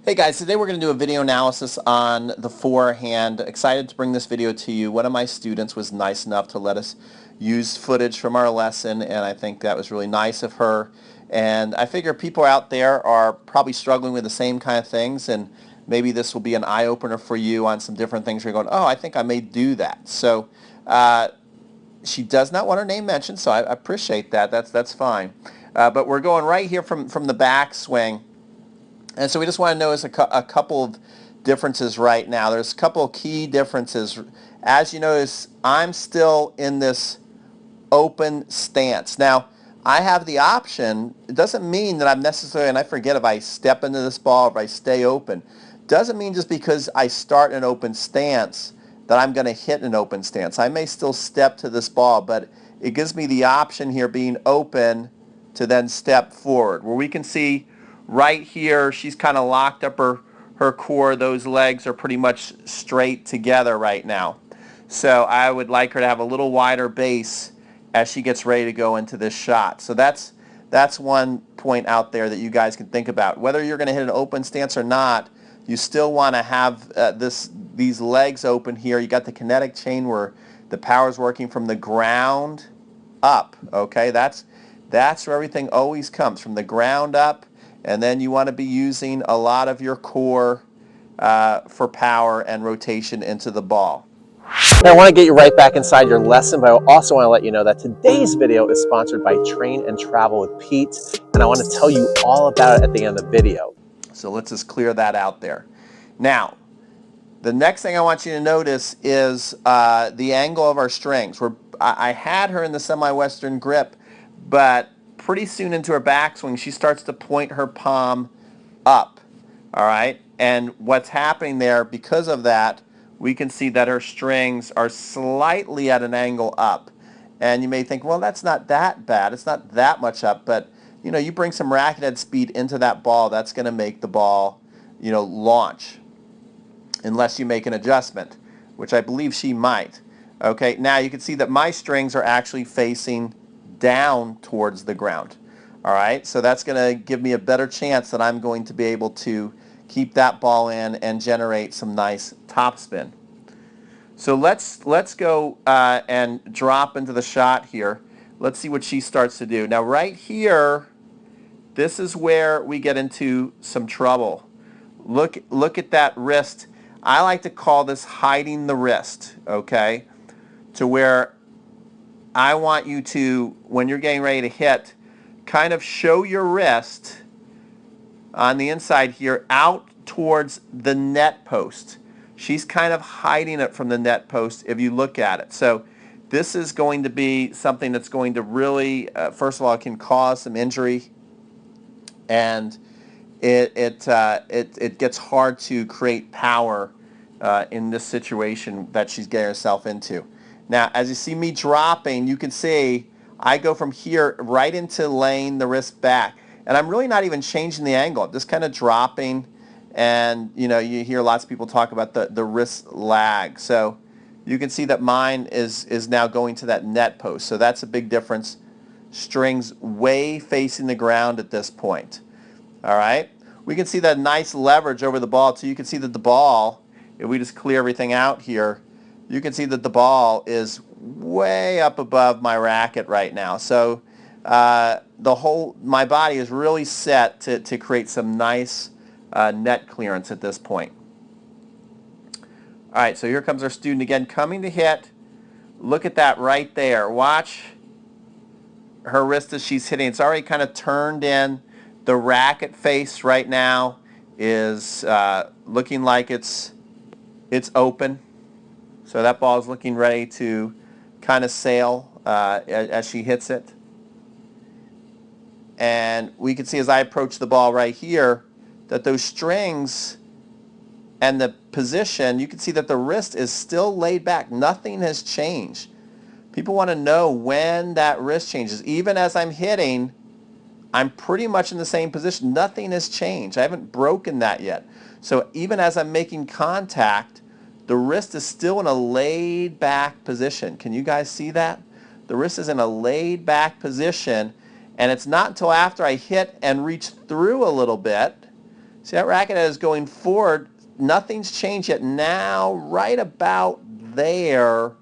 Hey guys, today we're going to do a video analysis on the forehand. Excited to bring this video to you. One of my students was nice enough to let us use footage from our lesson, and I think that was really nice of her. And I figure people out there are probably struggling with the same kind of things, and maybe this will be an eye-opener for you on some different things. You're going, oh, I think I may do that. So she does not want her name mentioned, so I appreciate that. That's fine. But we're going right here from the backswing. And so we just want to notice a couple of differences right now. There's a couple of key differences. As you notice, I'm still in this open stance. Now, I have the option. It doesn't mean that I'm necessarily, and I forget if I step into this ball, if I stay open. Doesn't mean just because I start in an open stance that I'm going to hit an open stance. I may still step to this ball, but it gives me the option here being open to then step forward, where we can see right here she's kind of locked up her core. Those legs are pretty much straight together right now. So I would like her to have a little wider base as she gets ready to go into this shot. So that's one point out there that you guys can think about. Whether you're going to hit an open stance or not, you still want to have these legs open here. You got the kinetic chain where the power is working from the ground up. Okay, that's where everything always comes, from the ground up, and then you want to be using a lot of your core for power and rotation into the ball. Now, I want to get you right back inside your lesson, but I also want to let you know that today's video is sponsored by Train and Travel with Pete, and I want to tell you all about it at the end of the video. So let's just clear that out there. Now, the next thing I want you to notice is the angle of our strings. I had her in the semi-western grip, but pretty soon into her backswing, she starts to point her palm up. All right, and what's happening there, because of that, we can see that her strings are slightly at an angle up. And you may think, well, that's not that bad. It's not that much up, but you bring some racket head speed into that ball, that's going to make the ball, launch, unless you make an adjustment, which I believe she might. Okay, now you can see that my strings are actually facing down towards the ground. All right, so that's going to give me a better chance that I'm going to be able to keep that ball in and generate some nice topspin. So let's go and drop into the shot here. Let's see what she starts to do. Now right here, this is where we get into some trouble. Look at that wrist. I like to call this hiding the wrist, okay? To where I want you to, when you're getting ready to hit, kind of show your wrist on the inside here out towards the net post. She's kind of hiding it from the net post if you look at it. So this is going to be something that's going to really, first of all, it can cause some injury, and it gets hard to create power in this situation that she's getting herself into. Now, as you see me dropping, you can see I go from here right into laying the wrist back. And I'm really not even changing the angle. I'm just kind of dropping. And, you hear lots of people talk about the wrist lag. So you can see that mine is now going to that net post. So that's a big difference. Strings way facing the ground at this point. All right. We can see that nice leverage over the ball, too. You can see that the ball, if we just clear everything out here, you can see that the ball is way up above my racket right now. So my body is really set to create some nice net clearance at this point. All right, so here comes our student again, coming to hit. Look at that right there. Watch her wrist as she's hitting. It's already kind of turned in. The racket face right now is looking like it's open. So that ball is looking ready to kind of sail as she hits it. And we can see as I approach the ball right here that those strings and the position, you can see that the wrist is still laid back. Nothing has changed. People want to know when that wrist changes. Even as I'm hitting, I'm pretty much in the same position. Nothing has changed. I haven't broken that yet. So even as I'm making contact, the wrist is still in a laid back position. Can you guys see that? The wrist is in a laid back position, and it's not until after I hit and reach through a little bit See that racket is going forward. Nothing's changed yet. Now, right about there,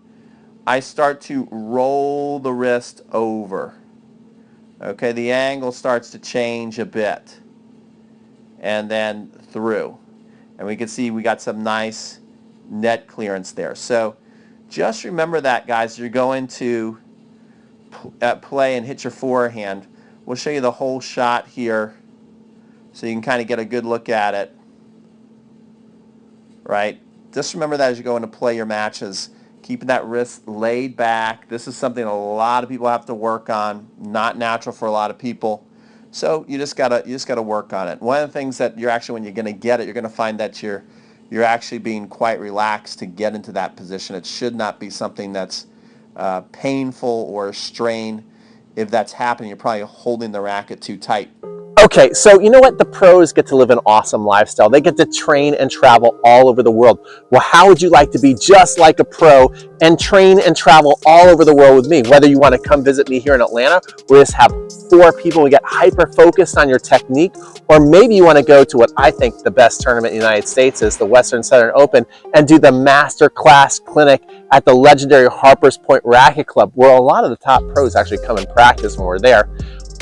I start to roll the wrist over. Okay, the angle starts to change a bit. And then through. And we can see we got some nice net clearance there. So just remember that, guys. You're going to play and hit your forehand. We'll show you the whole shot here so you can kind of get a good look at it. Right? Just remember that as you go into play your matches. Keeping that wrist laid back. This is something a lot of people have to work on. Not natural for a lot of people. So you just gotta work on it. One of the things that you're actually, when you're gonna get it, you're gonna find that you're actually being quite relaxed to get into that position. It should not be something that's painful or a strain. If that's happening, you're probably holding the racket too tight. Okay, so you know what? The pros get to live an awesome lifestyle. They get to train and travel all over the world. Well, how would you like to be just like a pro and train and travel all over the world with me? Whether you want to come visit me here in Atlanta, we just have 4 people, we get hyper focused on your technique, or maybe you want to go to what I think the best tournament in the United States is, the Western Southern Open, and do the master class clinic at the legendary Harper's Point Racket Club, where a lot of the top pros actually come and practice when we're there.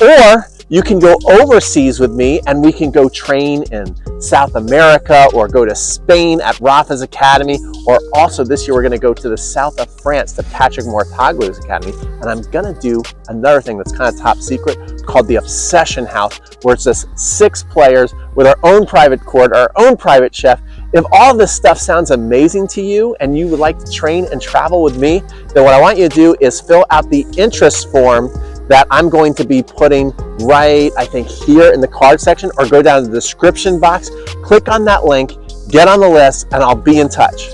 Or you can go overseas with me and we can go train in South America or go to Spain at Rafa's Academy, or also this year we're going to go to the south of France to Patrick Mortaglu's Academy, and I'm going to do another thing that's kind of top secret called the Obsession House, where it's just 6 players with our own private court, our own private chef. If all this stuff sounds amazing to you and you would like to train and travel with me, then what I want you to do is fill out the interest form that I'm going to be putting right, I think, here in the card section, or go down to the description box, click on that link, get on the list, and I'll be in touch.